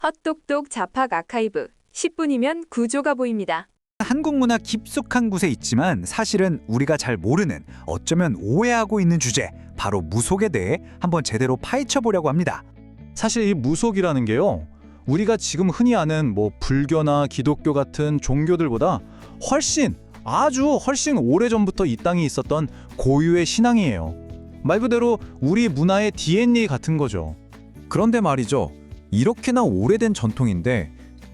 헛똑똑 잡학 아카이브 10분이면 구조가 보입니다. 한국 문화 깊숙한 곳에 있지만 사실은 우리가 잘 모르는, 어쩌면 오해하고 있는 주제, 바로 무속에 대해 한번 제대로 파헤쳐 보려고 합니다. 사실 이 무속이라는 게요, 우리가 지금 흔히 아는 불교나 기독교 같은 종교들보다 훨씬 오래전부터 이 땅에 있었던 고유의 신앙이에요. 말 그대로 우리 문화의 DNA 같은 거죠. 그런데 말이죠, 이렇게나 오래된 전통인데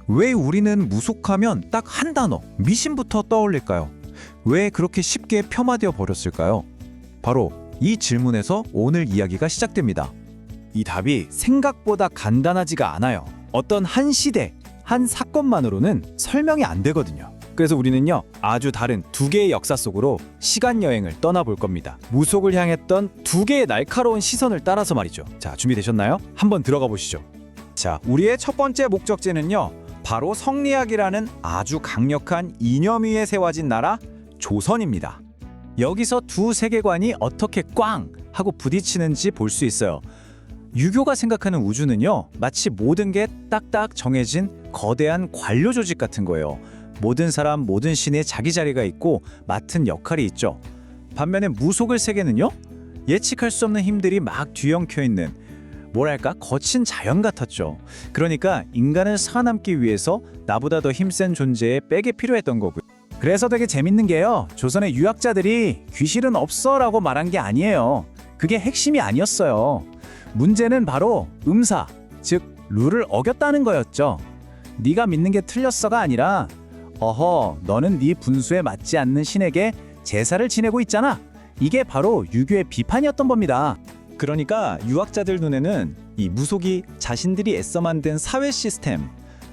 왜 우리는 무속하면 딱 한 단어, 미신부터 떠올릴까요? 왜 그렇게 쉽게 폄하되어 버렸을까요? 바로 이 질문에서 오늘 이야기가 시작됩니다. 이 답이 생각보다 간단하지가 않아요. 어떤 한 시대, 한 사건만으로는 설명이 안 되거든요. 그래서 우리는요, 아주 다른 두 개의 역사 속으로 시간 여행을 떠나볼 겁니다. 무속을 향했던 두 개의 날카로운 시선을 따라서 말이죠. 자, 준비되셨나요? 한번 들어가 보시죠. 자, 우리의 첫 번째 목적지는요, 바로 성리학이라는 아주 강력한 이념 위에 세워진 나라 조선입니다. 여기서 두 세계관이 어떻게 꽝 하고 부딪히는지 볼 수 있어요. 유교가 생각하는 우주는요, 마치 모든 게 딱딱 정해진 거대한 관료 조직 같은 거예요. 모든 사람, 모든 신에 자기 자리가 있고 맡은 역할이 있죠. 반면에 무속의 세계는요, 예측할 수 없는 힘들이 막 뒤엉켜 있는, 뭐랄까, 거친 자연 같았죠. 그러니까 인간을 살아남기 위해서 나보다 더 힘센 존재의 백이 필요했던 거고요. 그래서 되게 재밌는 게요, 조선의 유학자들이 귀신은 없어 라고 말한 게 아니에요. 그게 핵심이 아니었어요. 문제는 바로 음사, 즉 룰을 어겼다는 거였죠. 네가 믿는 게 틀렸어가 아니라, 어허, 너는 네 분수에 맞지 않는 신에게 제사를 지내고 있잖아. 이게 바로 유교의 비판이었던 겁니다. 그러니까 유학자들 눈에는 이 무속이 자신들이 애써 만든 사회 시스템,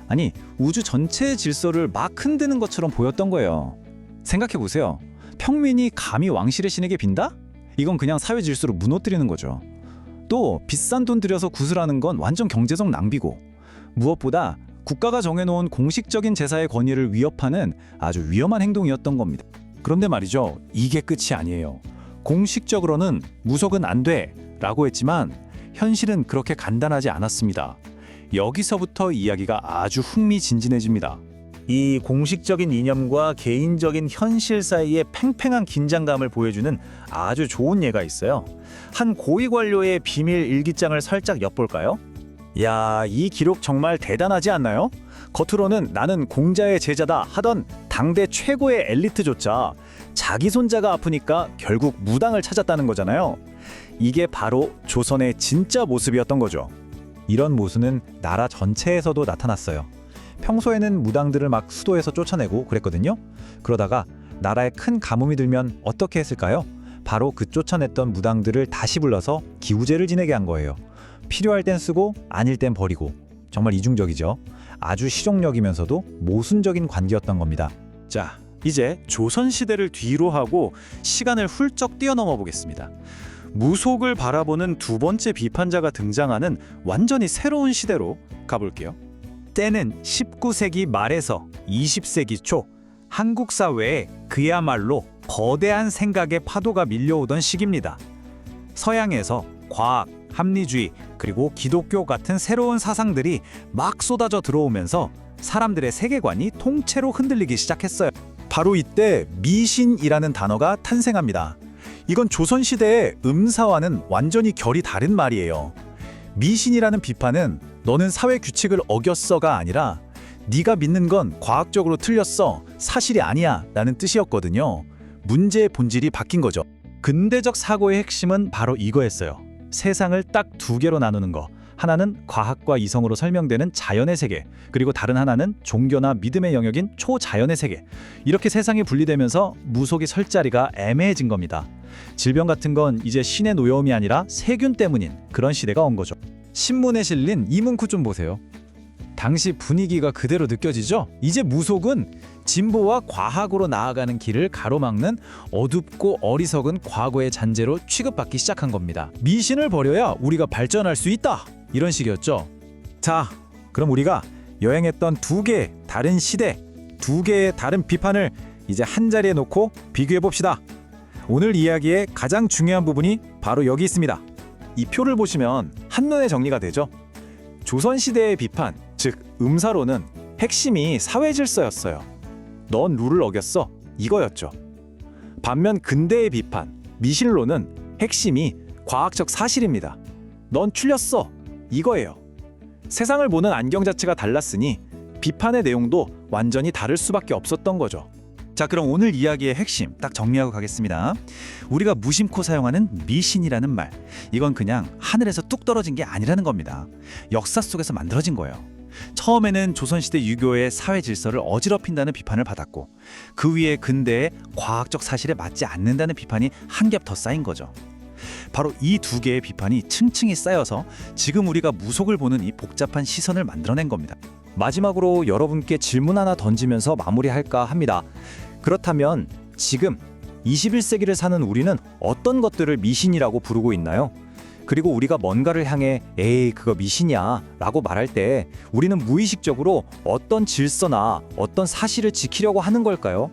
아니 우주 전체의 질서를 막 흔드는 것처럼 보였던 거예요. 생각해보세요. 평민이 감히 왕실의 신에게 빈다? 이건 그냥 사회 질서를 무너뜨리는 거죠. 또 비싼 돈 들여서 구슬하는 건 완전 경제적 낭비고, 무엇보다 국가가 정해놓은 공식적인 제사의 권위를 위협하는 아주 위험한 행동이었던 겁니다. 그런데 말이죠, 이게 끝이 아니에요. 공식적으로는 무속은 안 돼 라고 했지만 현실은 그렇게 간단하지 않았습니다. 여기서부터 이야기가 아주 흥미진진해집니다. 이 공식적인 이념과 개인적인 현실 사이의 팽팽한 긴장감을 보여주는 아주 좋은 예가 있어요. 한 고위 관료의 비밀 일기장을 살짝 엿볼까요? 야, 이 기록 정말 대단하지 않나요? 겉으로는 나는 공자의 제자다 하던 당대 최고의 엘리트조차 자기 손자가 아프니까 결국 무당을 찾았다는 거잖아요. 이게 바로 조선의 진짜 모습이었던 거죠. 이런 모습은 나라 전체에서도 나타났어요. 평소에는 무당들을 막 수도에서 쫓아내고 그랬거든요. 그러다가 나라에 큰 가뭄이 들면 어떻게 했을까요? 바로 그 쫓아냈던 무당들을 다시 불러서 기우제를 지내게 한 거예요. 필요할 땐 쓰고 아닐 땐 버리고. 정말 이중적이죠. 아주 실용적이면서도 모순적인 관계였던 겁니다. 자, 이제 조선시대를 뒤로 하고 시간을 훌쩍 뛰어넘어 보겠습니다. 무속을 바라보는 두 번째 비판자가 등장하는 완전히 새로운 시대로 가볼게요. 때는 19세기 말에서 20세기 초, 한국 사회에 그야말로 거대한 생각의 파도가 밀려오던 시기입니다. 서양에서 과학, 합리주의, 그리고 기독교 같은 새로운 사상들이 막 쏟아져 들어오면서 사람들의 세계관이 통째로 흔들리기 시작했어요. 바로 이때 미신이라는 단어가 탄생합니다. 이건 조선시대의 음사와는 완전히 결이 다른 말이에요. 미신이라는 비판은 너는 사회 규칙을 어겼어가 아니라 네가 믿는 건 과학적으로 틀렸어, 사실이 아니야 라는 뜻이었거든요. 문제의 본질이 바뀐 거죠. 근대적 사고의 핵심은 바로 이거였어요. 세상을 딱 두 개로 나누는 거. 하나는 과학과 이성으로 설명되는 자연의 세계, 그리고 다른 하나는 종교나 믿음의 영역인 초자연의 세계. 이렇게 세상이 분리되면서 무속이 설 자리가 애매해진 겁니다. 질병 같은 건 이제 신의 노여움이 아니라 세균 때문인 그런 시대가 온 거죠. 신문에 실린 이 문구 좀 보세요. 당시 분위기가 그대로 느껴지죠? 이제 무속은 진보와 과학으로 나아가는 길을 가로막는 어둡고 어리석은 과거의 잔재로 취급받기 시작한 겁니다. 미신을 버려야 우리가 발전할 수 있다! 이런 식이었죠. 자, 그럼 우리가 여행했던 두 개의 다른 시대, 두 개의 다른 비판을 이제 한 자리에 놓고 비교해 봅시다. 오늘 이야기의 가장 중요한 부분이 바로 여기 있습니다. 이 표를 보시면 한눈에 정리가 되죠. 조선시대의 비판, 즉, 음사론은 핵심이 사회 질서였어요. 넌 룰을 어겼어. 이거였죠. 반면 근대의 비판, 미신론은 핵심이 과학적 사실입니다. 넌 틀렸어. 이거예요. 세상을 보는 안경 자체가 달랐으니 비판의 내용도 완전히 다를 수밖에 없었던 거죠. 자, 그럼 오늘 이야기의 핵심 딱 정리하고 가겠습니다. 우리가 무심코 사용하는 미신이라는 말, 이건 그냥 하늘에서 뚝 떨어진 게 아니라는 겁니다. 역사 속에서 만들어진 거예요. 처음에는 조선시대 유교의 사회 질서를 어지럽힌다는 비판을 받았고, 그 위에 근대의 과학적 사실에 맞지 않는다는 비판이 한 겹 더 쌓인 거죠. 바로 이 두 개의 비판이 층층이 쌓여서 지금 우리가 무속을 보는 이 복잡한 시선을 만들어낸 겁니다. 마지막으로 여러분께 질문 하나 던지면서 마무리할까 합니다. 그렇다면 지금 21세기를 사는 우리는 어떤 것들을 미신이라고 부르고 있나요? 그리고 우리가 뭔가를 향해 에이 그거 미신이야 라고 말할 때 우리는 무의식적으로 어떤 질서나 어떤 사실을 지키려고 하는 걸까요?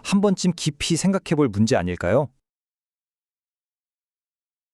한 번쯤 깊이 생각해 볼 문제 아닐까요?